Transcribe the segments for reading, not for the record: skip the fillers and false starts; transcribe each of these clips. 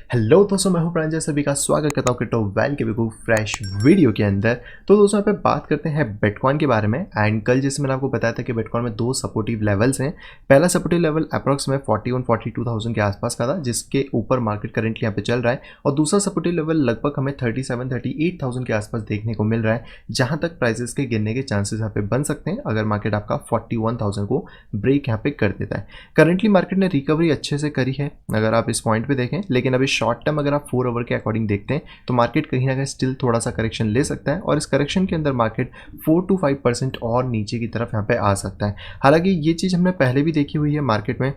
Hello दोस्तों, मैं हूं प्रांजल। सभी का स्वागत करता हूं क्रिप्टो वैल के बिल्कुल फ्रेश वीडियो के अंदर। तो दोस्तों यहाँ पे बात करते हैं बिटकॉइन के बारे में। एंड कल जैसे मैंने आपको बताया था कि बिटकॉइन में दो सपोर्टिव लेवल्स हैं। पहला सपोर्टिव लेवल अप्रॉक्स में 41-42,000 के आसपास का था, जिसके ऊपर मार्केट करंटली यहाँ पे चल रहा है। और दूसरा सपोर्टिव लेवल लगभग हमें 37-38,000 के आसपास देखने को मिल रहा है, जहां तक प्राइसेस के गिरने के चांसेस यहाँ पे बन सकते हैं अगर मार्केट आपका 41,000 को ब्रेक यहाँ पे कर देता है। करंटली मार्केट ने रिकवरी अच्छे से करी है अगर आप इस पॉइंट पे देखें, लेकिन अभी शॉर्ट टर्म अगर आप 4 आवर के अकॉर्डिंग देखते हैं तो मार्केट कहीं ना कहीं स्टिल थोड़ा सा करेक्शन ले सकता है। और इस करेक्शन के अंदर मार्केट 4 to 5% और नीचे की तरफ यहाँ पे आ सकता है। हालांकि ये चीज़ हमने पहले भी देखी हुई है मार्केट में।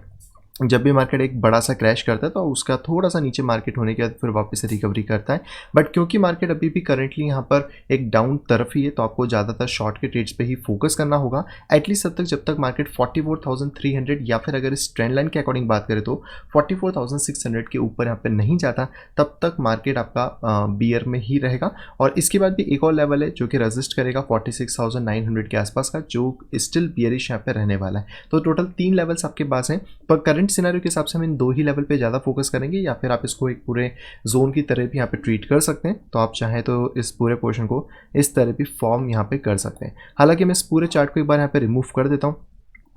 जब भी मार्केट एक बड़ा सा क्रैश करता है तो उसका थोड़ा सा नीचे मार्केट होने के बाद फिर वापस से रिकवरी करता है। बट क्योंकि मार्केट अभी भी करंटली यहाँ पर एक डाउन तरफ ही है, तो आपको ज़्यादातर शॉर्ट के ट्रेड्स पे ही फोकस करना होगा एटलीस्ट तब तक जब तक मार्केट 44,300 या फिर अगर इस ट्रेंड लाइन के अकॉर्डिंग बात करें तो 44,600 के ऊपर यहाँ पे नहीं जाता, तब तक मार्केट आपका बियर में ही रहेगा। और इसके बाद भी एक और लेवल है जो कि रजिस्ट करेगा 46,900 के आसपास का, जो स्टिल बियरिश यहाँ पे रहने वाला है। तो टोटल 3 लेवल्स आपके पास हैं, पर करंट सिनेरियो के हिसाब से हम इन दो ही लेवल पे ज़्यादा फोकस करेंगे, या फिर आप इसको एक पूरे जोन की तरह भी यहाँ पे ट्रीट कर सकते हैं। तो आप चाहें तो इस पूरे पोर्शन को इस तरह भी फॉर्म यहाँ पे कर सकते हैं। हालांकि मैं इस पूरे चार्ट को एक बार यहाँ पे रिमूव कर देता हूँ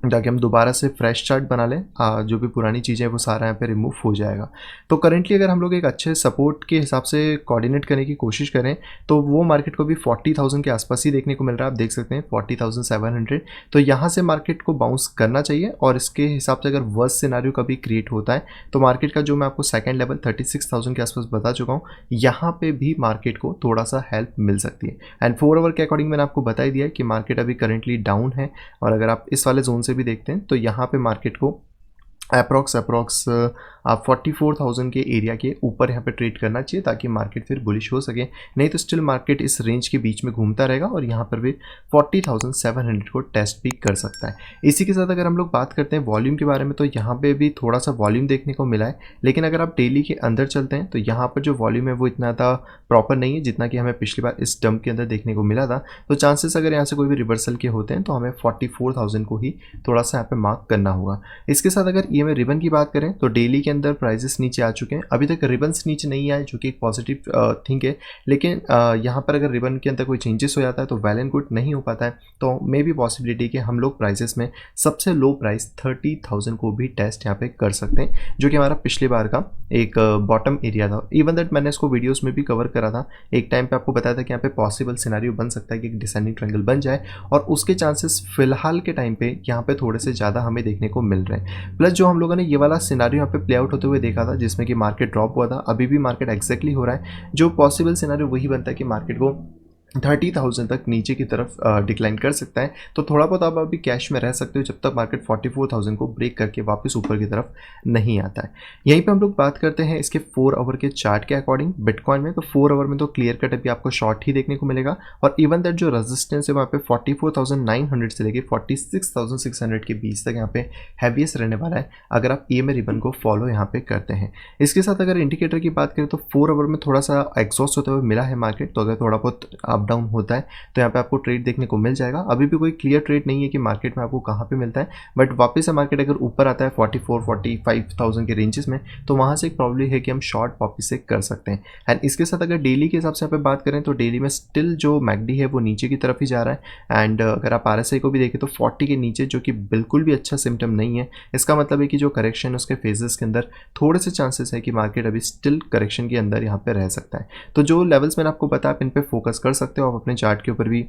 ताकि हम दोबारा से फ्रेश चार्ट बना लें। जो भी पुरानी चीज़ें हैं वो सारा यहाँ पे रिमूव हो जाएगा। तो करेंटली अगर हम लोग एक अच्छे सपोर्ट के हिसाब से कोऑर्डिनेट करने की कोशिश करें तो वो मार्केट को भी 40,000 के आसपास ही देखने को मिल रहा है। आप देख सकते हैं 40,700। तो यहाँ से मार्केट को बाउंस करना चाहिए, और इसके हिसाब से अगर वर्स्ट सिनारियो कभी क्रिएट होता है तो मार्केट का जो मैं आपको सेकेंड लेवल 36,000 के आसपास बता चुका हूँ, यहाँ पे भी मार्केट को थोड़ा सा हेल्प मिल सकती है। एंड 4 आवर के अकॉर्डिंग मैंने आपको बता ही दिया है कि मार्केट अभी करेंटली डाउन है। और अगर आप इस वाले जोन से भी देखते हैं तो यहाँ पे मार्केट को अप्रॉक्स आप 44,000 के एरिया के ऊपर यहाँ पे ट्रेड करना चाहिए ताकि मार्केट फिर बुलिश हो सके। नहीं तो स्टिल मार्केट इस रेंज के बीच में घूमता रहेगा और यहाँ पर भी 40,700 को टेस्ट भी कर सकता है। इसी के साथ अगर हम लोग बात करते हैं वॉल्यूम के बारे में, तो यहाँ पे भी थोड़ा सा वॉल्यूम देखने को मिला है। लेकिन अगर आप डेली के अंदर चलते हैं तो यहाँ पर जो वॉल्यूम है वो इतना ज़्यादा प्रॉपर नहीं है जितना कि हमें पिछली बार इस डंप के अंदर देखने को मिला था। तो चांसेस अगर यहाँ से कोई भी रिवर्सल के होते हैं तो हमें 44,000 को ही थोड़ा सा यहाँ पे मार्क करना होगा। इसके साथ अगर ईएमए रिबन की बात करें तो डेली के अंदर प्राइसेस नीचे आ चुके हैं। अभी तक रिबन्स नीचे नहीं आए, जो कि एक पॉजिटिव थिंग है। लेकिन यहाँ पर अगर रिबन के अंदर कोई चेंजेस हो जाता है तो वेल एंड गुड, नहीं हो पाता है तो मे बी पॉसिबिलिटी कि हम लोग प्राइसेस में सबसे लो प्राइस 30,000 को भी टेस्ट यहाँ पे कर सकते हैं, जो कि हमारा पिछली बार का एक बॉटम एरिया था। इवन दैट मैंने इसको वीडियोस में भी कवर करा था। एक टाइम पे आपको बताया था कि यहाँ पे पॉसिबल सिनेरियो बन सकता है कि एक डिसेंडिंग ट्रायंगल बन जाए, और उसके चांसेस फिलहाल के टाइम पे यहाँ पे थोड़े से ज़्यादा हमें देखने को मिल रहे हैं। प्लस जो हम लोगों ने ये वाला सिनेरियो यहाँ पे प्ले आउट होते हुए देखा था जिसमें कि मार्केट ड्रॉप हुआ था, अभी भी मार्केट एग्जैक्टली हो रहा है। जो पॉसिबल सिनेरियो वही बनता है कि मार्केट को 30,000 तक नीचे की तरफ डिक्लाइन कर सकता है। तो थोड़ा बहुत आप अभी कैश में रह सकते हो जब तक मार्केट 44,000 को ब्रेक करके वापस ऊपर की तरफ नहीं आता है। यहीं पे हम लोग बात करते हैं इसके 4 आवर के चार्ट के अकॉर्डिंग बिटकॉइन में। तो 4 आवर में तो क्लियर कट अभी आपको शॉर्ट ही देखने को मिलेगा, और इवन दैट जो रेजिस्टेंस है वहाँ पे 44,900 से लेके 46,600 के बीच तक यहाँ पे हैवीएस्ट रहने वाला है अगर आप ईएमए रिबन को फॉलो यहाँ पे करते हैं। इसके साथ अगर इंडिकेटर की बात करें तो 4 आवर में थोड़ा सा एग्जॉस्ट होते हुए मिला है मार्केट। तो अगर थोड़ा बहुत अप डाउन होता है तो यहाँ पे आपको ट्रेड देखने को मिल जाएगा। अभी भी कोई क्लियर ट्रेड नहीं है कि मार्केट में आपको कहाँ पे मिलता है, बट वापस से मार्केट अगर ऊपर आता है 44-45,000 के रेंजेस में तो वहाँ से एक प्रॉब्लम है कि हम शॉर्ट वापस से कर सकते हैं। एंड इसके साथ अगर डेली के हिसाब से यहाँ पे बात करें तो डेली में स्टिल जो मैकडी है वो नीचे की तरफ ही जा रहा है। एंड अगर आप आरएसआई को भी देखें तो 40 के नीचे, जो कि बिल्कुल भी अच्छा सिम्टम नहीं है। इसका मतलब है कि जो करेक्शन है उसके फेजेस के अंदर थोड़े से चांसेस है कि मार्केट अभी स्टिल करेक्शन के अंदर यहाँ पे रह सकता है। तो जो लेवल्स मैंने आपको बताया आप इन पे फोकस कर सकते हो, आप अपने चार्ट के ऊपर भी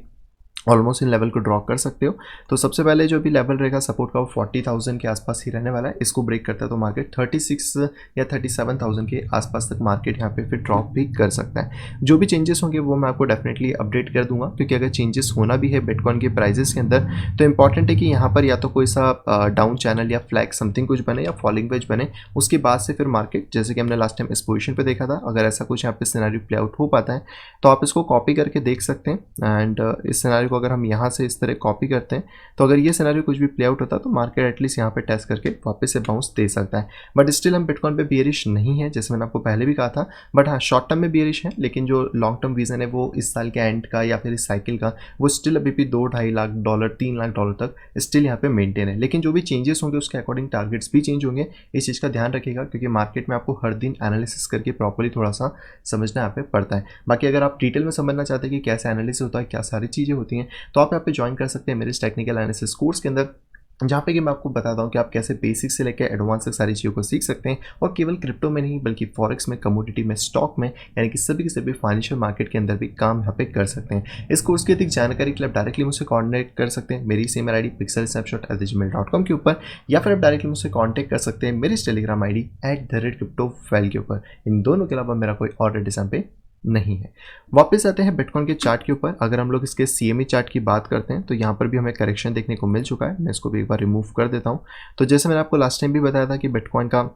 ऑलमोस्ट इन लेवल को ड्रॉ कर सकते हो। तो सबसे पहले जो भी लेवल रहेगा सपोर्ट का वो 40,000 के आसपास ही रहने वाला है। इसको ब्रेक करता है तो मार्केट 36 या 37,000 के आसपास तक मार्केट यहाँ पे फिर ड्रॉप भी कर सकता है। जो भी चेंजेस होंगे वो मैं आपको डेफिनेटली अपडेट कर दूंगा, क्योंकि अगर चेंजेस होना भी है बिटकॉइन के प्राइजेस के अंदर तो इंपॉर्टेंट है कि यहाँ पर या तो कोई सा डाउन चैनल या फ्लैग समथिंग कुछ बने या फॉलिंग वेज बने, उसके बाद से फिर मार्केट, जैसे कि हमने लास्ट टाइम इस पोजीशन पे देखा था, अगर ऐसा कुछ यहाँ पे सिनेरियो प्ले आउट हो पाता है तो आप इसको कॉपी करके देख सकते हैं। एंड इस सिनेरियो को अगर हम यहाँ से इस तरह कॉपी करते हैं तो अगर ये सिनेरियो कुछ भी प्ले आउट होता है तो मार्केट एटलीस्ट यहाँ पे टेस्ट करके वापस से बाउंस दे सकता है। बट स्टिल हम बिटकॉइन पे बियरिश नहीं है, जैसे मैंने आपको पहले भी कहा था। बट हाँ, शॉर्ट टर्म में बियरिश है, लेकिन जो लॉन्ग टर्म विजन है वो इस साल के एंड का या फिर इस साइकिल का वो स्टिल अभी भी $2-2.5 लाख $3 लाख तक स्टिल यहाँ पे मेंटेन है। लेकिन जो भी चेंजेस होंगे उसके अकॉर्डिंग टारगेट्स भी चेंज होंगे। इस चीज़ का ध्यान रखिएगा, क्योंकि मार्केट में आपको हर दिन एनालिसिस करके प्रॉपर्ली थोड़ा सा समझना यहाँ पे पड़ता है। बाकी अगर आप डिटेल में समझना चाहते हैं कि कैसे एनालिसिस होता है, क्या सारी चीज़ें होती हैं, तो आप यहाँ पे ज्वाइन कर सकते हैं मेरे इस टेक्निकल एनालिसिस कोर्स के अंदर, जहाँ पे कि मैं आपको बताता हूँ कि आप कैसे बेसिक से लेकर एडवांस तक सारी चीज़ों को सीख सकते हैं। और केवल क्रिप्टो में नहीं बल्कि फॉरेक्स में, कमोडिटी में, स्टॉक में, यानी कि सभी के सभी फाइनेंशियल मार्केट के अंदर भी काम यहाँ पे कर सकते हैं। इस कोर्स की अधिक जानकारी के लिए आप डायरेक्टली मुझसे कॉन्टैक्ट कर सकते हैं मेरी ईमेल आई डी pixelsnapshot@gmail.com के ऊपर, या फिर आप डायरेक्टली मुझसे कॉन्टैक्ट कर सकते हैं मेरे टेलीग्राम आई डी @cryptoval के ऊपर। इन दोनों के अलावा मेरा कोई और एड्रेस यहाँ पे नहीं है। वापस आते हैं बिटकॉइन के चार्ट के ऊपर। अगर हम लोग इसके CME चार्ट की बात करते हैं तो यहाँ पर भी हमें करेक्शन देखने को मिल चुका है। मैं इसको भी एक बार रिमूव कर देता हूँ। तो जैसे मैंने आपको लास्ट टाइम भी बताया था कि बिटकॉइन का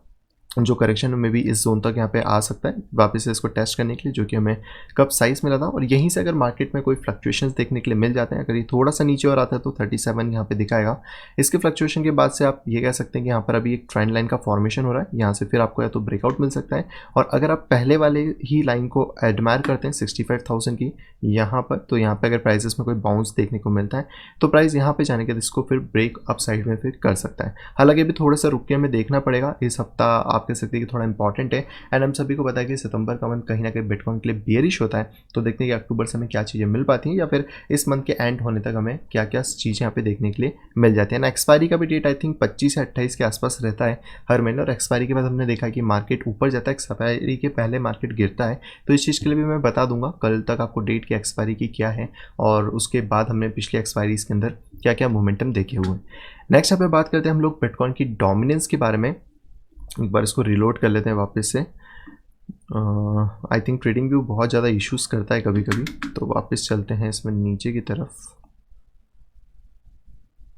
जो करेक्शन में भी इस जोन तक यहाँ पे आ सकता है वापस से इसको टेस्ट करने के लिए, जो कि हमें कब साइज मिला था। और यहीं से अगर मार्केट में कोई फ्लक्चुएशंस देखने के लिए मिल जाते हैं, अगर ये थोड़ा सा नीचे और आता है तो 37 यहाँ पे दिखाएगा। इसके फ्लक्चुएशन के बाद से आप ये कह सकते हैं कि यहाँ पर अभी एक ट्रेंड लाइन का फॉर्मेशन हो रहा है। यहाँ से फिर आपको या तो ब्रेकआउट मिल सकता है, और अगर आप पहले वाले ही लाइन को एडमायर करते हैं 65,000 की यहाँ पर, तो यहाँ पर अगर प्राइजेस में कोई बाउंस देखने को मिलता है तो प्राइस यहाँ पर जाने के बाद इसको फिर ब्रेक अप साइड में फिर कर सकता है। हालांकि अभी थोड़ा सा रुक के हमें देखना पड़ेगा। इस हफ्ता आप कह सकते हैं कि थोड़ा इंपॉर्टेंट है, एंड हम सभी को पता है कि सितंबर का मंथ कहीं ना कहीं बिटकॉइन के लिए बेयरिश होता है। तो देखते हैं कि अक्टूबर से हमें क्या चीज़ें मिल पाती हैं, या फिर इस मंथ के एंड होने तक हमें क्या क्या चीज़ें यहाँ पे देखने के लिए मिल जाती है ना। एक्सपायरी का भी डेट आई थिंक 25 या 28 के आसपास रहता है हर महीने, और एक्सपायरी के बाद हमने देखा कि मार्केट ऊपर जाता है, एक्सपायरी के पहले मार्केट गिरता है। तो इस चीज़ के लिए भी मैं बता दूंगा कल तक आपको डेट की एक्सपायरी की क्या है, और उसके बाद हमने पिछली एक्सपायरी के अंदर क्या क्या मोमेंटम देखे हुए हैं। नेक्स्ट यहाँ पे बात करते हैं हम लोग बिटकॉइन की डोमिनेंस के बारे में। एक बार इसको रिलोड कर लेते हैं वापस से। आई थिंक ट्रेडिंग व्यू बहुत ज़्यादा इश्यूज़ करता है कभी कभी, तो वापस चलते हैं इसमें नीचे की तरफ।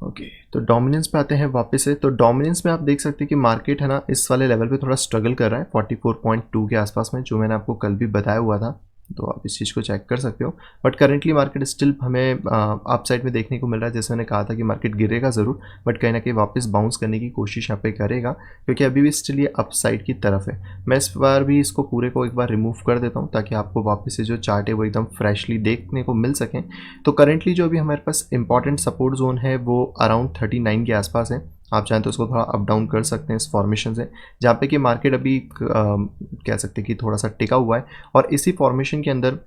ओके, तो डोमिनेंस पे आते हैं वापस से। तो डोमिनेंस में आप देख सकते हैं कि मार्केट है ना इस वाले लेवल पे थोड़ा स्ट्रगल कर रहा है 44.2 के आसपास में, जो मैंने आपको कल भी बताया हुआ था। तो आप इस चीज़ को चेक कर सकते हो। बट करेंटली मार्केट स्टिल हमें अप साइड में देखने को मिल रहा है। जैसे मैंने कहा था कि मार्केट गिरेगा ज़रूर, बट कहीं ना कहीं वापस बाउंस करने की कोशिश यहाँ पे करेगा, क्योंकि अभी भी स्टिल ये अप साइड की तरफ है। मैं इस बार भी इसको पूरे को एक बार रिमूव कर देता हूँ, ताकि आपको वापस से जो चार्ट है वो एकदम फ्रेशली देखने को मिल सकें। तो करेंटली जो अभी हमारे पास इंपॉर्टेंट सपोर्ट जोन है वो अराउंड 39 के आसपास है। आप चाहें तो उसको थोड़ा अप डाउन कर सकते हैं इस फॉर्मेशन से, जहाँ पे कि मार्केट अभी कह सकते हैं कि थोड़ा सा टिका हुआ है, और इसी फॉर्मेशन के अंदर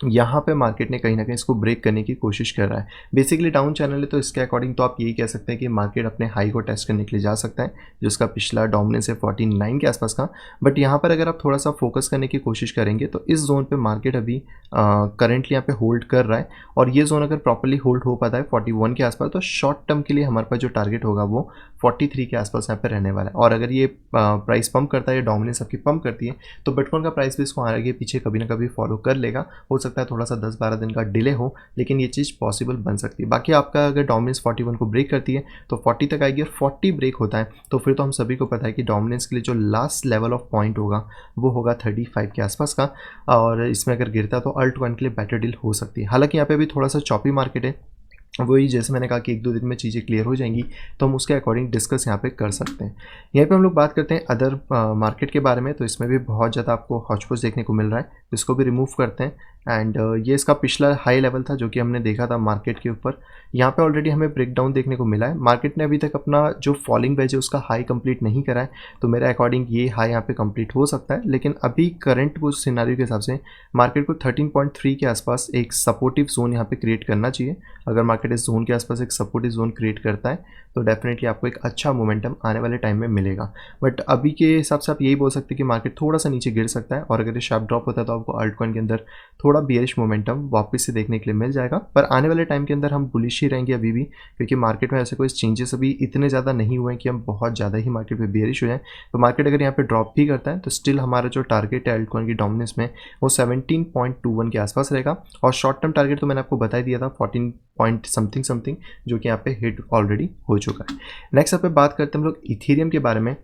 यहाँ पे मार्केट ने कहीं ना कहीं इसको ब्रेक करने की कोशिश कर रहा है। बेसिकली डाउन चैनल है, तो इसके अकॉर्डिंग तो आप यही कह सकते हैं कि मार्केट अपने हाई को टेस्ट करने के लिए जा सकता है, जिसका पिछला डोमिनेंस है 49 के आसपास का। बट यहाँ पर अगर आप थोड़ा सा फोकस करने की कोशिश करेंगे तो इस जोन पे मार्केट अभी करेंटली यहाँ पे होल्ड कर रहा है, और ये जोन अगर प्रॉपर्ली होल्ड हो पाता है 41 के आसपास, तो शॉर्ट टर्म के लिए हमारे पास जो टारगेट होगा वो 43 के आसपास यहाँ पे रहने वाला है। और अगर ये प्राइस पंप करता है, डोमिनेंस आपकी पंप करती है, तो बिटकॉइन का प्राइस भी इसको आगे पीछे कभी ना कभी फॉलो कर लेगा। हो सकता है थोड़ा सा 10-12 दिन का डिले हो, लेकिन ये चीज़ पॉसिबल बन सकती है। बाकी आपका अगर डोमिनेंस 41 को ब्रेक करती है तो 40 तक आएगी, और 40 ब्रेक होता है तो फिर तो हम सभी को पता है कि डोमिनेंस के लिए जो लास्ट लेवल ऑफ पॉइंट होगा वो होगा 35 के आसपास का। और इसमें अगर गिरता तो अल्ट कॉइन के लिए बेटर डील हो सकती है। हालांकि यहाँ पे भी थोड़ा सा चॉपी मार्केट है, वही जैसे मैंने कहा कि 1-2 दिन में चीज़ें क्लियर हो जाएंगी, तो हम उसके अकॉर्डिंग डिस्कस यहाँ पे कर सकते हैं। यहीं पे हम लोग बात करते हैं अदर मार्केट के बारे में। तो इसमें भी बहुत ज़्यादा आपको हौच-पौच देखने को मिल रहा है, इसको भी रिमूव करते हैं। एंड ये इसका पिछला हाई लेवल था जो कि हमने देखा था मार्केट के ऊपर। यहाँ पे ऑलरेडी हमें ब्रेकडाउन देखने को मिला है। मार्केट ने अभी तक अपना जो फॉलिंग वेज है उसका हाई कंप्लीट नहीं करा है, तो मेरे अकॉर्डिंग ये हाई यहाँ पे कंप्लीट हो सकता है। लेकिन अभी करंट वो सिनारियो के हिसाब से मार्केट को 13.3 के आसपास एक सपोर्टिव जोन यहाँ पे क्रिएट करना चाहिए। अगर मार्केट इस जोन के आसपास एक सपोर्टिव जोन क्रिएट करता है तो डेफिनेटली आपको एक अच्छा मोमेंटम आने वाले टाइम में मिलेगा। बट अभी के हिसाब से आप यही बोल सकते हैं कि मार्केट थोड़ा सा नीचे गिर सकता है, और अगर ये शार्प ड्रॉप होता है तो आपको अल्टकॉइन के अंदर थोड़ा बियरिश मोमेंटम वापस से देखने के लिए मिल जाएगा। पर आने वाले टाइम के अंदर हम बुलिश ही रहेंगे अभी भी, क्योंकि मार्केट में ऐसे कोई चेंजेस अभी इतने ज़्यादा नहीं हुए हैं कि हम बहुत ज़्यादा ही मार्केट पे बियरिश हो जाए। तो मार्केट अगर यहाँ पे ड्रॉप भी करता है तो स्टिल हमारा जो टारगेट है अल्टकॉइन की डोमिनेंस में वो 17.21 के आसपास रहेगा। और शॉर्ट टर्म टारगेट तो मैंने आपको बता ही दिया था 14 पॉइंट समथिंग जो कि यहाँ पे हिट ऑलरेडी हो चुका है। नेक्स्ट यहाँ पे बात करते हैं हम लोग इथेरियम के बारे में।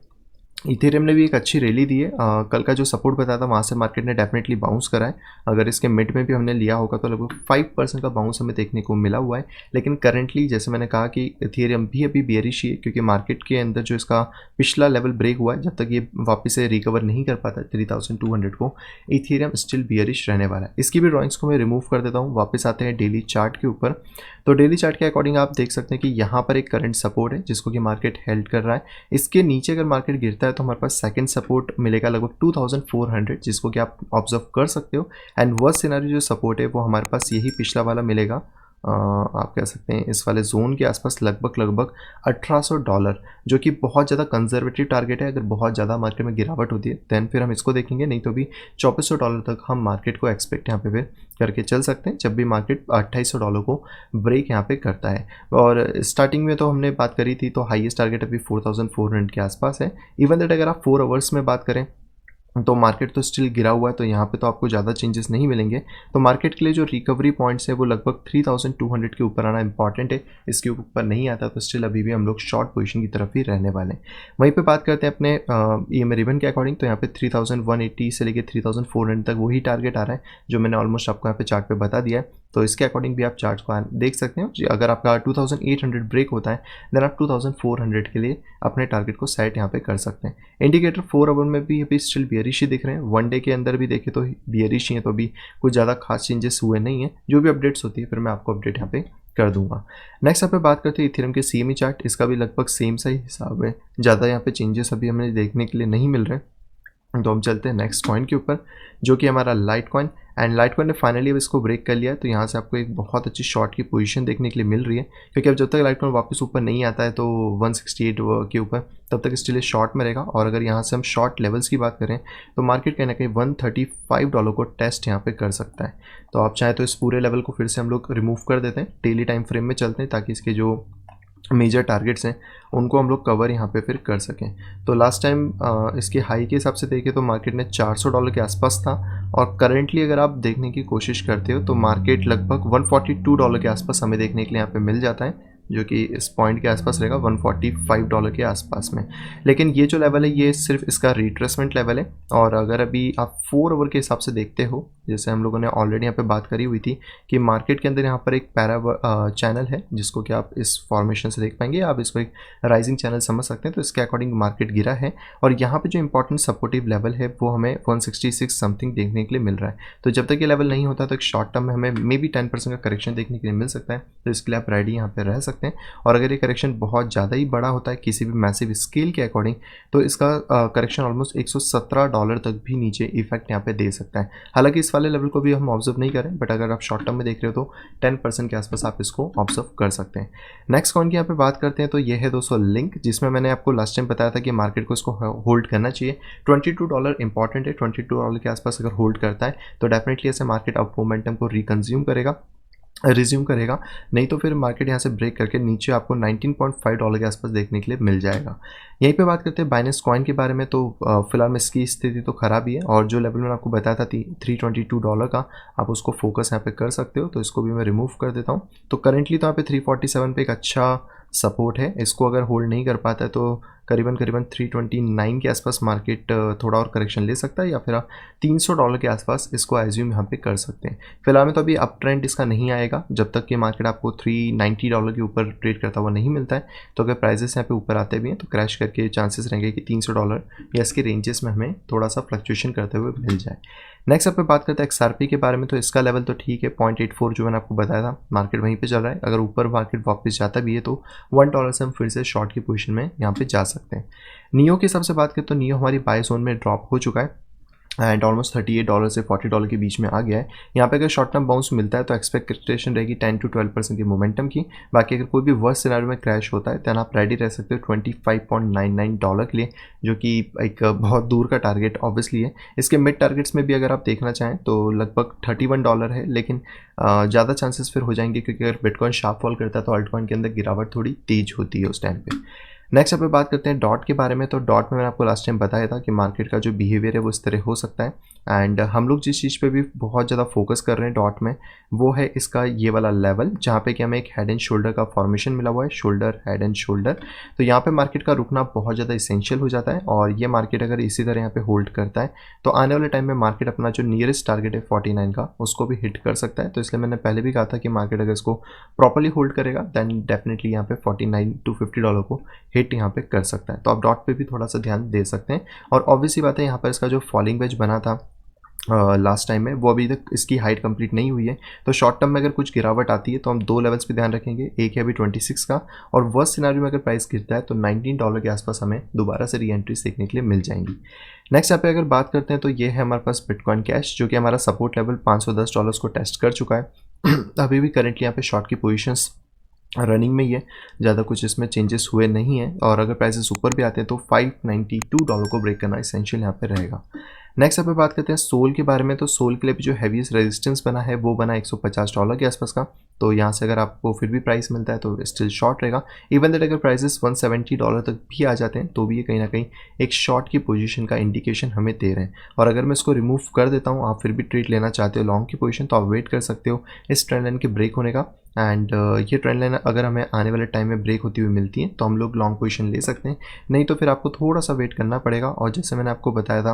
इथेरियम ने भी एक अच्छी रैली दी है। कल का जो सपोर्ट बताया था वहाँ से मार्केट ने डेफिनेटली बाउंस करा है। अगर इसके मिड में भी हमने लिया होगा तो लगभग 5% का बाउंस हमें देखने को मिला हुआ है। लेकिन करंटली जैसे मैंने कहा कि इथेरियम भी अभी बेयरिश ही है, क्योंकि मार्केट के अंदर जो इसका पिछला लेवल ब्रेक हुआ है, जब तक ये वापस से रिकवर नहीं कर पाता 3200 को, इथेरियम स्टिल बियरिश रहने वाला है। इसकी भी ड्रॉइंग्स को मैं रिमूव कर देता हूँ। वापस आते हैं डेली चार्ट के ऊपर। तो डेली चार्ट के अकॉर्डिंग आप देख सकते हैं कि यहाँ पर एक करंट सपोर्ट है जिसको कि मार्केट हेल्ड कर रहा है। इसके नीचे अगर मार्केट गिरता है तो हमारे पास सेकंड सपोर्ट मिलेगा लगभग 2400, जिसको कि आप ऑब्जर्व कर सकते हो। एंड वर्स्ट सिनेरियो जो सपोर्ट है वो हमारे पास यही पिछला वाला मिलेगा। आप कह सकते हैं इस वाले जोन के आसपास लगभग $1800, जो कि बहुत ज़्यादा कंजर्वेटिव टारगेट है। अगर बहुत ज़्यादा मार्केट में गिरावट होती है दैन फिर हम इसको देखेंगे, नहीं तो भी $2400 तक हम मार्केट को एक्सपेक्ट यहाँ पे फिर करके चल सकते हैं, जब भी मार्केट $2800 को ब्रेक यहाँ पे करता है। और स्टार्टिंग में तो हमने बात करी थी, तो हाईएस्ट टारगेट अभी 4400 के आसपास है। इवन दैट अगर आप 4 आवर्स में बात करें तो मार्केट तो स्टिल गिरा हुआ है, तो यहाँ पे तो आपको ज़्यादा चेंजेस नहीं मिलेंगे। तो मार्केट के लिए जो रिकवरी पॉइंट्स है वो लगभग 3200 के ऊपर आना इंपॉर्टेंट है। इसके ऊपर नहीं आता तो स्टिल अभी भी हम लोग शॉर्ट पोजीशन की तरफ ही रहने वाले हैं। वहीं पे बात करते हैं अपने EMA रिबन के अकॉर्डिंग, तो यहाँ पे 3180 से लेकर 3400 तक वही टारगेट आ रहा है जो मैंने ऑलमोस्ट आपको यहाँ पे चार्ट पे बता दिया है। तो इसके अकॉर्डिंग भी आप चार्ट को देख सकते हैं। अगर आपका 2800 ब्रेक होता है देन आप 2400 के लिए अपने टारगेट को सेट यहाँ पे कर सकते हैं। इंडिकेटर 4 आवर में भी अभी स्टिल बियरिश ही दिख रहे हैं। वन डे के अंदर भी देखें तो बियरिश ही है, तो अभी कुछ ज़्यादा खास चेंजेस हुए नहीं है। जो भी अपडेट्स होती है फिर मैं आपको अपडेट यहाँ पे कर दूंगा। नेक्स्ट यहाँ पे बात करते हैं इथेरियम के CME चार्ट। इसका भी लगभग सेम सा ही हिसाब है, ज़्यादा यहाँ पे चेंजेस अभी हमें देखने के लिए नहीं मिल रहे। तो हम चलते हैं नेक्स्ट कॉइन के ऊपर, जो कि हमारा light coin. And light coin ने फाइनली अब इसको ब्रेक कर लिया है, तो यहाँ से आपको एक बहुत अच्छी शॉर्ट की पोजीशन देखने के लिए मिल रही है, क्योंकि अब जब तक लाइट कॉइन वापस ऊपर नहीं आता है तो 168 के ऊपर, तब तक स्टिल शॉर्ट में रहेगा। और अगर यहाँ से हम शॉर्ट लेवल्स की बात करें तो मार्केट कहीं ना कहीं $135 को टेस्ट यहाँ पे कर सकता है। तो आप चाहें तो इस पूरे लेवल को फिर से हम लोग रिमूव कर देते हैं, डेली टाइम फ्रेम में चलते हैं, ताकि इसके जो मेजर टारगेट्स हैं उनको हम लोग कवर यहाँ पे फिर कर सकें। तो लास्ट टाइम इसके हाई के हिसाब से देखें तो मार्केट ने $400 के आसपास था, और करंटली अगर आप देखने की कोशिश करते हो तो मार्केट लगभग $142 के आसपास हमें देखने के लिए यहाँ पे मिल जाता है, जो कि इस पॉइंट के आसपास रहेगा $145 के आसपास में। लेकिन ये जो लेवल है ये सिर्फ इसका रिट्रेसमेंट लेवल है। और अगर अभी आप 4 आवर के हिसाब से देखते हो, जैसे हम लोगों ने ऑलरेडी यहाँ पे बात करी हुई थी कि मार्केट के अंदर यहाँ पर एक पैरा चैनल है जिसको कि आप इस फॉर्मेशन से देख पाएंगे, आप इसको एक राइजिंग चैनल समझ सकते हैं। तो इसके अकॉर्डिंग मार्केट गिरा है, और यहाँ पे जो इंपॉर्टेंट सपोर्टिव लेवल है वो हमें 166 समथिंग देखने के लिए मिल रहा है। तो जब तक ये लेवल नहीं होता तो एक शॉर्ट टर्म में हमें मे बी 10% का करेक्शन देखने के लिए मिल सकता है। तो इसके लिए आप रेडी यहाँ पे रह सकते हैं। और अगर ये करेक्शन बहुत ज़्यादा ही बड़ा होता है किसी भी मैसिव स्केल के अकॉर्डिंग, तो इसका करेक्शन ऑलमोस्ट $117 तक भी नीचे इफेक्ट यहाँ पे दे सकता है। हालांकि इस वाले लेवल को भी हम ऑब्जर्व नहीं करें, बट अगर आप शॉर्ट टर्म में देख रहे हो तो 10% के आसपास आप इसको ऑब्जर्व कर सकते हैं। नेक्स्ट कॉइन की यहाँ पे बात करते हैं, तो ये है दोस्तों लिंक, जिसमें मैंने आपको लास्ट टाइम बताया था कि मार्केट को इसको होल्ड करना चाहिए। $22 इंपॉर्टेंट है। $22 के आसपास अगर होल्ड करता है तो डेफिनेटली ऐसे मार्केट अप मोमेंटम को रिज्यूम करेगा, नहीं तो फिर मार्केट यहाँ से ब्रेक करके नीचे आपको $19.5 के आसपास देखने के लिए मिल जाएगा। यहीं पे बात करते हैं बाइनेंस कॉइन के बारे में। तो फिलहाल में इसकी स्थिति तो ख़राब ही है, और जो लेवल मैंने आपको बताया था $322 का, आप उसको फोकस यहाँ पे कर सकते हो। तो इसको भी मैं रिमूव कर देता हूँ। तो करेंटली तो यहाँ पे 347 पे एक अच्छा सपोर्ट है। इसको अगर होल्ड नहीं कर पाता है तो करीबन 329 के आसपास मार्केट थोड़ा और करेक्शन ले सकता है, या फिर आप $300 के आसपास इसको एज्यूम यहाँ पे कर सकते हैं। फिलहाल में तो अभी अप ट्रेंड इसका नहीं आएगा जब तक कि मार्केट आपको $390 के ऊपर ट्रेड करता हुआ नहीं मिलता है। तो अगर प्राइजेस यहाँ पे ऊपर आते भी हैं तो क्रैश करके चांसेस रहेंगे कि $300 या इसके रेंजेस में हमें थोड़ा सा फ्लक्चुएशन करते हुए मिल जाए। नेक्स्ट आप पे बात करते हैं XRP के बारे में। तो इसका लेवल तो ठीक है, 0.84 जो मैंने आपको बताया था, मार्केट वहीं पे चल रहा है। अगर ऊपर मार्केट वापस जाता भी है तो $1 से हम फिर से शॉर्ट की पोजीशन में यहाँ पे जा सकते हैं। नियो के हिसाब से बात करें तो नियो हमारी बाय जोन में ड्रॉप हो चुका है एंड ऑलमोस्ट $38 से $40 के बीच में आ गया है। यहाँ पे अगर शॉर्ट टर्म बाउंस मिलता है तो एक्सपेक्टेशन रहेगी 10 to 12% की मोमेंटम की। बाकी अगर कोई भी वर्स्ट सिनेरियो में क्रैश होता है तो आप रेडी रह सकते हो $25.99 के लिए, जो कि एक बहुत दूर का टारगेट ऑब्वियसली है। इसके मिड टारगेट्स में भी अगर आप देखना चाहें तो लगभग $31 है, लेकिन ज़्यादा चांसेस फिर हो जाएंगे, क्योंकि अगर बिटकॉइन शार्प फॉल करता है तो अल्टकॉइन के अंदर गिरावट थोड़ी तेज होती है उस टाइम पे। नेक्स्ट यहाँ पे बात करते हैं डॉट के बारे में। तो डॉट में मैंने आपको लास्ट टाइम बताया था कि मार्केट का जो बिहेवियर है वो इस तरह हो सकता है, एंड हम लोग जिस चीज़ पे भी बहुत ज़्यादा फोकस कर रहे हैं डॉट में, वो है इसका ये वाला लेवल जहाँ पे कि हमें एक हेड एंड शोल्डर का फॉर्मेशन मिला हुआ है, शोल्डर हेड एंड शोल्डर। तो यहाँ पे मार्केट का रुकना बहुत ज़्यादा इसेंशियल हो जाता है, और ये मार्केट अगर इसी तरह यहाँ पे होल्ड करता है तो आने वाले टाइम में मार्केट अपना जो नियरेस्ट टारगेट है 49 का, उसको भी हिट कर सकता है। तो इसलिए मैंने पहले भी कहा था कि मार्केट अगर इसको प्रॉपर्ली होल्ड करेगा देन डेफिनेटली यहाँ पे 49 टू $50 को हिट यहाँ पे कर सकता है। तो आप डॉट पे भी थोड़ा सा ध्यान दे सकते हैं। और ऑब्वियसली बात है, यहाँ पर इसका जो फॉलिंग वेज बना था लास्ट टाइम में, वो अभी तक इसकी हाइट कंप्लीट नहीं हुई है। तो शॉर्ट टर्म में अगर कुछ गिरावट आती है तो हम दो लेवल्स पे ध्यान रखेंगे। एक है अभी 26 का, और वर्स्ट सिनेरियो में अगर प्राइस गिरता है तो $19 के आसपास हमें दोबारा से री एंट्री देखने के लिए मिल जाएंगी। नेक्स्ट यहाँ पे अगर बात करते हैं तो ये है हमारे पास बिटकॉइन कैश, जो कि हमारा सपोर्ट लेवल $510 को टेस्ट कर चुका है। अभी भी करंटली यहाँ पे शॉर्ट की पोजिशंस रनिंग में ही है, ज़्यादा कुछ इसमें चेंजेस हुए नहीं हैं, और अगर प्राइसेस ऊपर भी आते हैं तो $592 को ब्रेक करना इसेंशियल यहाँ पे रहेगा। नेक्स्ट यहाँ पे बात करते हैं सोल के बारे में। तो सोल के लिए भी जो हैवीएस्ट रेजिस्टेंस बना है वो बना $150 के आसपास का। तो यहाँ से अगर आपको फिर भी प्राइस मिलता है तो स्टिल शॉर्ट रहेगा। इवन दैट अगर प्राइसेस $170 तक भी आ जाते हैं तो भी ये कहीं ना कहीं एक शॉर्ट की पोजीशन का इंडिकेशन हमें दे रहे हैं। और अगर मैं इसको रिमूव कर देता हूँ, आप फिर भी ट्रेड लेना चाहते हो लॉन्ग की पोजीशन, तो आप वेट कर सकते हो इस ट्रेंड लाइन के ब्रेक होने का। एंड ये ट्रेंड लाइन अगर हमें आने वाले टाइम में ब्रेक होती हुई मिलती है तो हम लोग लॉन्ग पोजीशन ले सकते हैं, नहीं तो फिर आपको थोड़ा सा वेट करना पड़ेगा। और जैसे मैंने आपको बताया था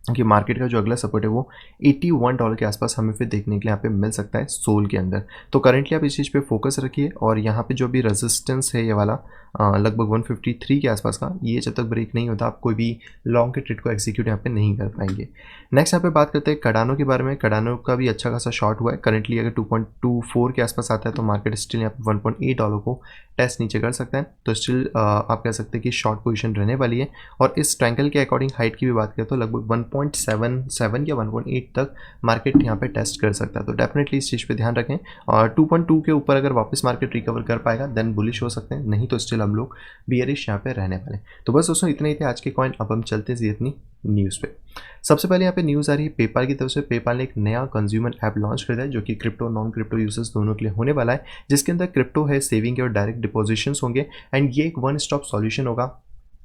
कि मार्केट का जो अगला सपोर्ट है वो $81 के आसपास हमें फिर देखने के लिए यहाँ पे मिल सकता है सोल के अंदर। तो करेंटली आप इस चीज़ पे फोकस रखिए, और यहाँ पे जो भी रेजिस्टेंस है ये वाला लगभग 153 के आसपास का, ये जब तक ब्रेक नहीं होता आप कोई भी लॉन्ग के ट्रेड को एग्जीक्यूट यहाँ पे नहीं कर पाएंगे। नेक्स्ट यहाँ पे बात करते हैं कडानो के बारे में। कडानो का भी अच्छा खासा शॉर्ट हुआ है। करेंटली अगर 2.24 के आसपास आता है तो मार्केट स्टिल यहाँ पे $1.8 को टेस्ट नीचे कर सकता है। तो स्टिल आप कह सकते हैं कि शॉर्ट पोजीशन रहने वाली है। और इस ट्रायंगल के अकॉर्डिंग हाइट की भी बात करें तो लगभग 1.77 या 1.8 तक मार्केट यहाँ पे टेस्ट कर सकता है। तो डेफिनेटली इस चीज़ पे ध्यान रखें, और 2.2 के ऊपर अगर वापस मार्केट रिकवर कर पाएगा देन बुलिश हो सकते हैं, नहीं तो स्टिल हम लोग बियरिश यहाँ पे रहने वाले। तो बस दोस्तों इतने ही थे आज के कॉइन। अब हम चलते हैं अपनी न्यूज़ पे। सबसे पहले यहाँ पे न्यूज़ आ रही है पेपाल की तरफ से। पेपाल ने एक नया कंज्यूमर ऐप लॉन्च कर दिया है जो कि क्रिप्टो नॉन क्रिप्टो यूजर्स दोनों के लिए होने वाला है, जिसके अंदर क्रिप्टो है, सेविंग के और डायरेक्ट डिपोजिशंस होंगे। एंड ये एक वन स्टॉप सॉल्यूशन होगा।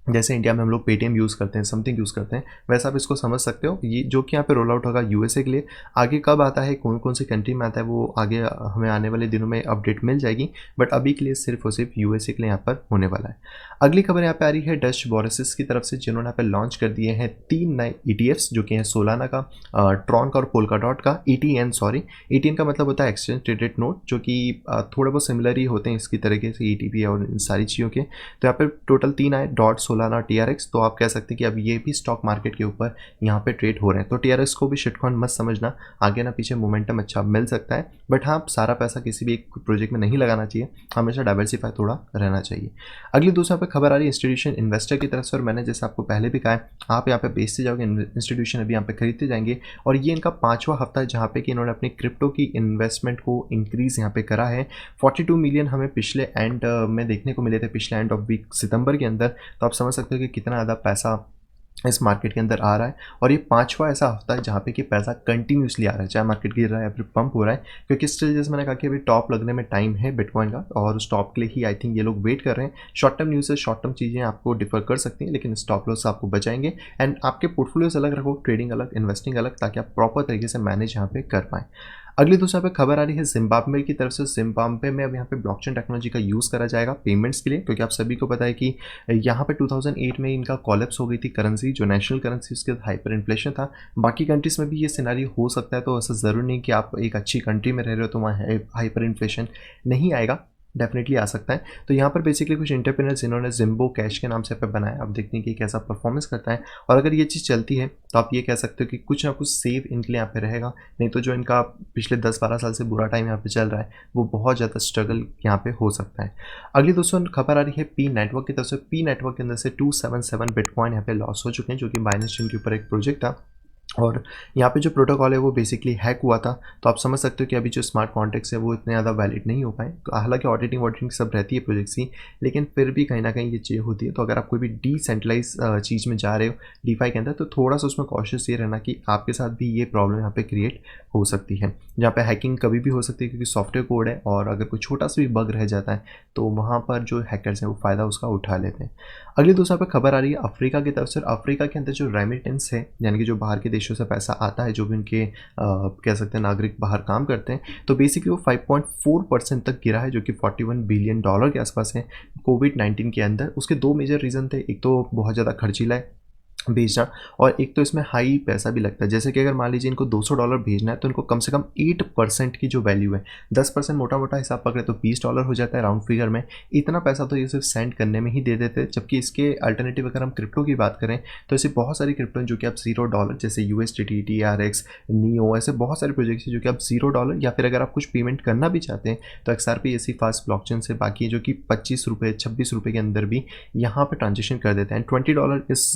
जैसे इंडिया में हम लोग पेटीएम यूज़ करते हैं, समथिंग यूज़ करते हैं, वैसा आप इसको समझ सकते हो। ये जो कि यहाँ पे रोल आउट होगा यूएसए के लिए। आगे कब आता है, कौन कौन सी कंट्री में आता है, वो आगे हमें आने वाले दिनों में अपडेट मिल जाएगी, बट अभी के लिए सिर्फ और सिर्फ यूएसए के लिए यहाँ पर होने वाला है। अगली खबर यहाँ पे आ रही है डच बोरसिस की तरफ से, जिन्होंने यहाँ पे लॉन्च कर दिए हैं 3 नए ETFs, जो कि हैं सोलाना का, ट्रॉन का और पोल्का डॉट का। ETN का मतलब होता है एक्सचेंज ट्रेडेड नोट, जो कि थोड़े बहुत सिमिलर ही होते हैं इसकी तरीके से ETP और इन सारी चीज़ों के। तो यहाँ पे टोटल 3 आए, डॉट, सोलाना, TRX। तो आप कह सकते हैं कि अब ये भी स्टॉक मार्केट के ऊपर यहाँ पे ट्रेड हो रहे हैं। तो TRX को भी शिटकॉइन मत समझना, आगे ना पीछे मोमेंटम अच्छा मिल सकता है, बट हाँ सारा पैसा किसी भी एक प्रोजेक्ट में नहीं लगाना चाहिए, हमेशा डाइवर्सिफाई थोड़ा रहना चाहिए। अगली दूसरा पे खबर आ रही है इंस्टीट्यूशन इन्वेस्टर की तरफ से, और मैंने जैसे आपको पहले भी कहा है आप यहाँ पे बेचते जाओगे, इंस्टीट्यूशन अभी यहाँ पे खरीदते जाएंगे। और ये इनका 5वां हफ्ता है जहाँ पे कि इन्होंने अपनी क्रिप्टो की इन्वेस्टमेंट को इंक्रीज यहाँ पे करा है। 42 मिलियन हमें पिछले एंड में देखने को मिले थे, पिछले एंड ऑफ वीक सितंबर के अंदर। तो आप समझ सकते हो कि कितना ज़्यादा पैसा इस मार्केट के अंदर आ रहा है। और ये 5वां ऐसा हफ्ता है जहाँ पे कि पैसा कंटिन्यूसली आ रहा है, चाहे मार्केट गिर रहा है या फिर पंप हो रहा है, क्योंकि स्टिल जैसे मैंने कहा कि अभी टॉप लगने में टाइम है बिटकॉइन का, और उस टॉप के लिए ही आई थिंक ये लोग वेट कर रहे हैं। शॉर्ट टर्म न्यूज़ से शॉर्ट टर्म चीज़ें आपको डिफर कर सकती हैं, लेकिन स्टॉप लॉस आपको बचाएंगे। एंड आपके पोर्टफोलियोज अलग रखो, ट्रेडिंग अलग, इन्वेस्टिंग अलग, ताकि आप प्रॉपर तरीके से मैनेज यहाँ पे कर पाएँ। अगली दूसरा पे खबर आ रही है जिम्बाब्वे की तरफ से। जिम्बाब्वे में अब यहाँ पे ब्लॉकचेन टेक्नोलॉजी का यूज़ करा जाएगा पेमेंट्स के लिए, क्योंकि आप सभी को पता है कि यहाँ पे 2008 में इनका कॉलेप्स हो गई थी करेंसी, जो नेशनल करेंसी, उसके हाइपर इन्फ्लेशन था। बाकी कंट्रीज़ में भी ये सिनेरियो हो सकता है, तो ऐसा ज़रूरी नहीं कि आप एक अच्छी कंट्री में रह रहे हो तो वहाँ हाइपर इन्फ्लेशन नहीं आएगा, डेफिनेटली आ सकता है। तो यहाँ पर बेसिकली कुछ एंटरप्रेन्योर्स जिन्होंने जिम्बो कैश के नाम से पे बनाया, अब देखते हैं कि कैसा परफॉर्मेंस करता है। और अगर ये चीज़ चलती है तो आप ये कह सकते हो कि कुछ ना कुछ सेव इनके लिए यहाँ पे रहेगा, नहीं तो जो इनका पिछले 10-12 साल से बुरा टाइम यहाँ पे चल रहा है वो बहुत ज़्यादा स्ट्रगल यहाँ पे हो सकता है। अगली दोस्तों खबर आ रही है पी नेटवर्क की तरफ से। पी नेटवर्क के अंदर से 277 बिटकॉइन यहाँ पे लॉस हो चुके हैं, जो कि बाइनेंस चेन के ऊपर एक प्रोजेक्ट था। और यहाँ पे जो प्रोटोकॉल है वो बेसिकली हैक हुआ था, तो आप समझ सकते हो कि अभी जो स्मार्ट कॉन्ट्रैक्ट्स है वो इतने ज़्यादा वैलिड नहीं हो पाए। तो हालाँकि ऑडिटिंग सब रहती है प्रोजेक्ट्स की, लेकिन फिर भी कहीं न कहीं ये चीज़ें होती है। तो अगर आप कोई भी डिसेंट्रलाइज़ चीज़ में जा रहे हो डीफाई के अंदर, तो थोड़ा-सा उसमें कॉशियस ये रहना कि आपके साथ भी ये प्रॉब्लम यहाँ पे क्रिएट हो सकती है। जहाँ पे हैकिंग कभी भी हो सकती है क्योंकि सॉफ्टवेयर कोड है, और अगर कोई छोटा-सा भी बग रह जाता है, तो वहाँ पर जो हैकर्स हैं वो फ़ायदा उसका उठा लेते हैं। अगली दोस्तों यहाँ पे खबर आ रही है अफ्रीका की तरफ से। अफ्रीका के अंदर जो रेमिटेंस है, यानी कि जो बाहर के देशों से पैसा आता है, जो भी उनके कह सकते हैं नागरिक बाहर काम करते हैं, तो बेसिकली वो 5.4% तक गिरा है, जो कि $41 बिलियन के आसपास है कोविड-19 के अंदर। उसके 2 मेजर रीज़न थे, एक तो बहुत ज़्यादा खर्चीला है भेजना, और एक तो इसमें हाई पैसा भी लगता है। जैसे कि अगर मान लीजिए इनको $200 भेजना है, तो इनको कम से कम 8% की जो वैल्यू है, 10% मोटा-मोटा हिसाब पकड़े तो $20 हो जाता है राउंड फिगर में। इतना पैसा तो ये सिर्फ सेंड करने में ही दे देते हैं, जबकि इसके अल्टरनेटिव अगर हम क्रिप्टो की बात करें, तो ऐसे बहुत सारी क्रिप्टो हैं जो कि आप $0 जैसे USDT, TRX, NEO, ऐसे बहुत सारे प्रोजेक्ट्स हैं जो कि आप $0, या फिर अगर आप कुछ पेमेंट करना भी चाहते हैं, तो XRP ऐसी फास्ट ब्लॉकचेन से बाकी है जो कि ₹25, ₹26 के अंदर भी यहाँ पे ट्रांज़ैक्शन कर देते हैं। $20 इस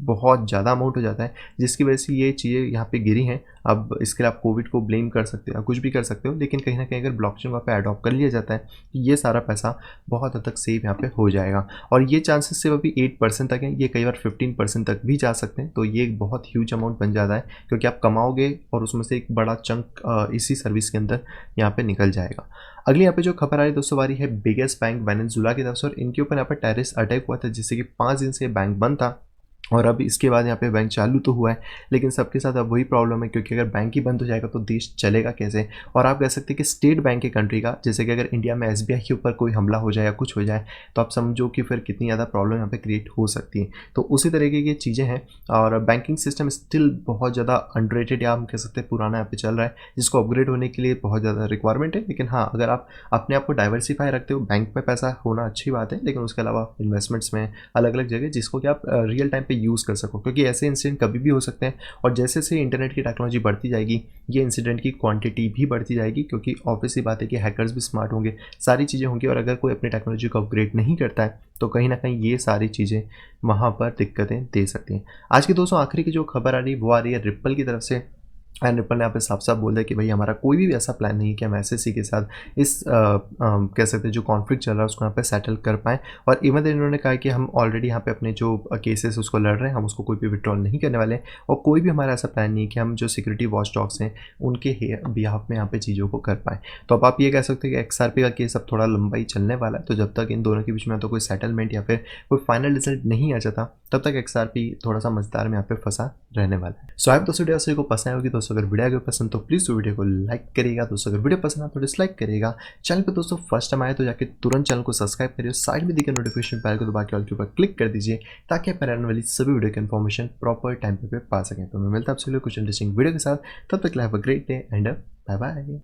बहुत ज़्यादा अमाउंट हो जाता है, जिसकी वजह से ये चीज़ें यहाँ पे गिरी हैं। अब इसके लिए आप कोविड को ब्लेम कर सकते हो या कुछ भी कर सकते हो, लेकिन कहीं न कहीं अगर ब्लॉकचेन वहाँ पे अडॉप्ट कर लिया जाता है, तो ये सारा पैसा बहुत हद तक सेव यहाँ पे हो जाएगा। और ये चांसेस सिर्फ अभी 8% तक हैं, ये कई बार 15% तक भी जा सकते हैं। तो ये एक बहुत ह्यूज अमाउंट बन जाता है, क्योंकि आप कमाओगे और उसमें से एक बड़ा चंक इसी सर्विस के अंदर यहाँ पे निकल जाएगा। अगली यहाँ पे जो खबर आ रही है दोस्तों, आ रही है बिगेस्ट बैंक वेनेजुला की तरफ से, और इनके ऊपर यहाँ पे टेररिस्ट अटैक हुआ था, जिससे कि 5 दिन से बैंक बंद था। और अब इसके बाद यहाँ पे बैंक चालू तो हुआ है, लेकिन सबके साथ अब वही प्रॉब्लम है, क्योंकि अगर बैंक ही बंद हो जाएगा तो देश चलेगा कैसे। और आप कह सकते हैं कि स्टेट बैंक है कंट्री का, जैसे कि अगर इंडिया में SBI के ऊपर कोई हमला हो जाए या कुछ हो जाए, तो आप समझो कि फिर कितनी ज़्यादा प्रॉब्लम यहाँ पे क्रिएट हो सकती है। तो उसी तरीके की चीज़ें हैं, और बैंकिंग सिस्टम स्टिल बहुत ज़्यादा अंडररेटेड, या हम कह सकते हैं पुराना यहाँ पे चल रहा है, जिसको अपग्रेड होने के लिए बहुत ज़्यादा रिक्वायरमेंट है। लेकिन हाँ, अगर आप अपने आप को डाइवर्सिफाई रखते हो, बैंक में पैसा होना अच्छी बात है, लेकिन उसके अलावा इन्वेस्टमेंट्स में अलग अलग जगह, जिसको कि आप रियल टाइम पे यूज़ कर सको, क्योंकि ऐसे इंसिडेंट कभी भी हो सकते हैं। और जैसे जैसे इंटरनेट की टेक्नोलॉजी बढ़ती जाएगी, ये इंसिडेंट की क्वांटिटी भी बढ़ती जाएगी, क्योंकि ऑब्वियस सी बात है कि हैकर्स भी स्मार्ट होंगे, सारी चीज़ें होंगी, और अगर कोई अपनी टेक्नोलॉजी को अपग्रेड नहीं करता है, तो कहीं ना कहीं ये सारी चीज़ें वहाँ पर दिक्कतें दे सकती हैं। आज की दोस्तों आखिरी की जो खबर आ रही है वो आ रही है रिप्पल की तरफ से। एंड रिप्पल ने यहाँ पे साफ साफ बोल दिया कि भाई हमारा कोई भी ऐसा प्लान नहीं है कि हम SEC के साथ इस कह सकते हैं जो कॉन्फ्लिक्ट चल रहा है उसको यहाँ पे सेटल कर पाएँ। और इवन इन्होंने कहा कि हम ऑलरेडी यहाँ पे अपने जो केसेस उसको लड़ रहे हैं, हम उसको कोई भी विड्रॉल नहीं करने वाले हैं, और कोई भी हमारा ऐसा प्लान नहीं है कि हम जो सिक्योरिटी वॉच डॉग्स हैं उनके बिहाफ में यहाँ पे चीज़ों को कर पाएँ। तो अब आप ये कह सकते हैं कि XRP का केस अब थोड़ा लंबा ही चलने वाला है, तो जब तक इन दोनों के बीच में तो कोई सेटलमेंट या फिर कोई फाइनल रिजल्ट नहीं आ जाता, तब तक XRP थोड़ा सा मजेदार में यहाँ पे फंसा रहने वाला है। सो आई दोस्तों वीडियो को पसंद होगी दोस्तों, अगर वीडियो अगर पसंद तो प्लीज़ वीडियो को लाइक करिएगा दोस्तों, अगर वीडियो पसंद आए तो डिसलाइक करिएगा। चैनल पे दोस्तों फर्स्ट टाइम आए तो जाके तुरंत चैनल को सब्सक्राइब करिए, साइड में दिखे नोटिफिकेशन बेल को दबा के ऑल के ऊपर क्लिक कर दीजिए, ताकि आप आने वाली सभी वीडियो की इन्फॉर्मेशन प्रॉपर टाइम पे पा सकें। तो मैं मिलता हूं आपसे कुछ इंटरेस्टिंग वीडियो के साथ, तब तक have a great day and bye bye.